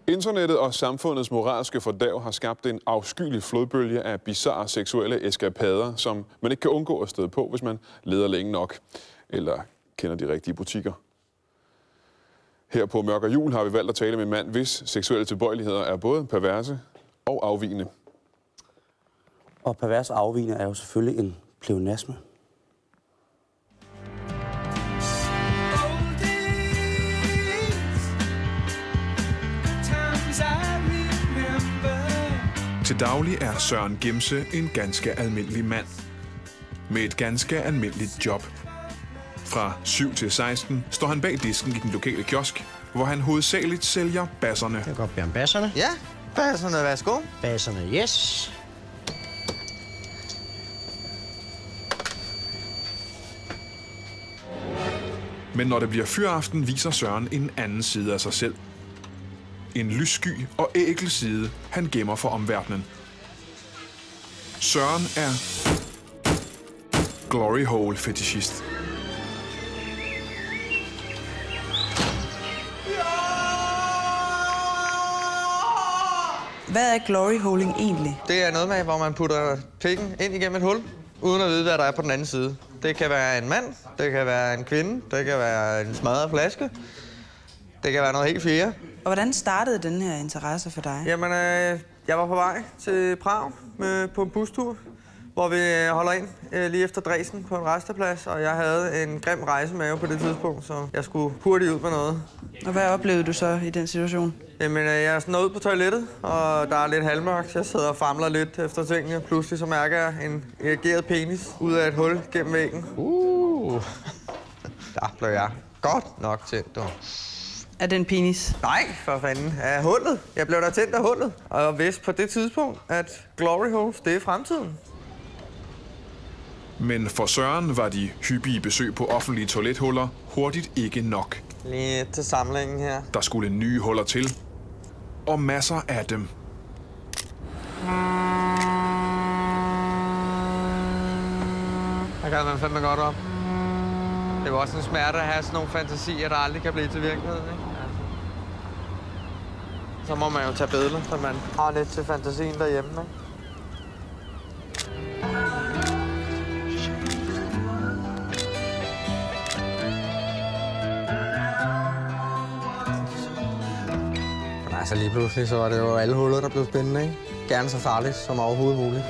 Internettet og samfundets moralske fordærv har skabt en afskyelig flodbølge af bizarre seksuelle eskapader, som man ikke kan undgå at støde på, hvis man leder længe nok, eller kender de rigtige butikker. Her på Mørk og Jul har vi valgt at tale med en mand, hvis seksuelle tilbøjeligheder er både perverse og afvigende. Og pervers og afvigende er jo selvfølgelig en pleonasme. Til daglig er Søren Gemse en ganske almindelig mand. Med et ganske almindeligt job. Fra 7 til 16 står han bag disken i den lokale kiosk, hvor han hovedsageligt sælger basserne. Jeg kan godt bede om basserne. Ja, basserne, værsgo. Basserne, yes. Men når det bliver fyraften, viser Søren en anden side af sig selv. En lyssky og ækel side, han gemmer for omverdenen. Søren er glory hole fetishist. Hvad er glory holing egentlig? Det er noget med, hvor man putter pikken ind igennem et hul, uden at vide, hvad der er på den anden side. Det kan være en mand, det kan være en kvinde, det kan være en smadret flaske. Det kan være noget helt fjerde. Og hvordan startede den her interesse for dig? Jamen, jeg var på vej til Prag på en bustur, hvor vi holder ind lige efter Dresden på en resteplads, og jeg havde en grim rejsemave på det tidspunkt, så jeg skulle hurtigt ud med noget. Og hvad oplevede du så i den situation? Jamen, jeg er sådan ud på toilettet, og der er lidt halvmørkt, så jeg sidder og famler lidt efter tingene. Pludselig så mærker jeg en erigeret penis ud af et hul gennem væggen. Der blev jeg godt nok tændt, dog. Er det en penis? Nej, for fanden. Af hullet. Jeg blev da tændt af hullet. Og vidste på det tidspunkt, at glory holes, det er fremtiden. Men for Søren var de hyppige besøg på offentlige toilethuller hurtigt ikke nok. Lige til samlingen her. Der skulle nye huller til, og masser af dem. Der kan man fandme godt op. Det er også en smerte at have sådan nogle fantasier, der aldrig kan blive til virkelighed, ikke? Altså. Så må man jo tage billeder, så man har lidt til fantasien derhjemme, ikke? Men altså lige pludselig, så var det jo alle huller, der blev spændende, ikke? Gerne så farligt som overhovedet muligt.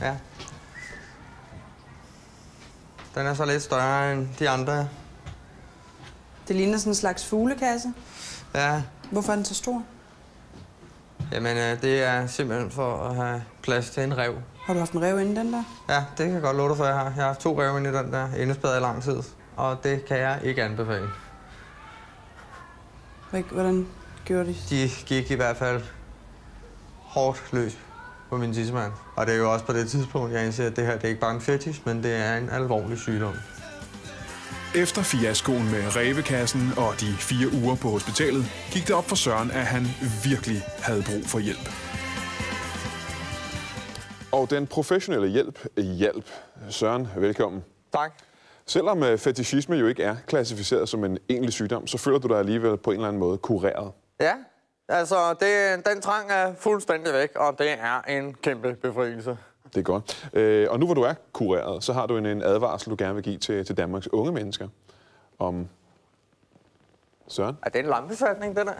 Ja. Den er så lidt større end de andre. Det ligner sådan en slags fuglekasse. Ja. Hvorfor er den så stor? Jamen, det er simpelthen for at have plads til en ræv. Har du haft en ræv inden den der? Ja, det kan jeg godt love dig for, jeg har. Jeg har haft 2 ræve inde i den der indespærret i lang tid. Og det kan jeg ikke anbefale. Hvordan gjorde de? De gik i hvert fald hårdt løs på min tissemand. Og det er jo også på det tidspunkt, jeg indser, at det her det er ikke bare en fetish, men det er en alvorlig sygdom. Efter fiaskoen med rævekassen og de 4 uger på hospitalet, gik det op for Søren, at han virkelig havde brug for hjælp. Og den professionelle hjælp. Søren, velkommen. Tak. Selvom fetishisme jo ikke er klassificeret som en egentlig sygdom, så føler du dig alligevel på en eller anden måde kureret. Ja, altså den trang er fuldstændig væk, og det er en kæmpe befrielse. Det er godt. Og nu hvor du er kureret, så har du en advarsel, du gerne vil give til Danmarks unge mennesker om Søren. Er det en lampesætning, den er?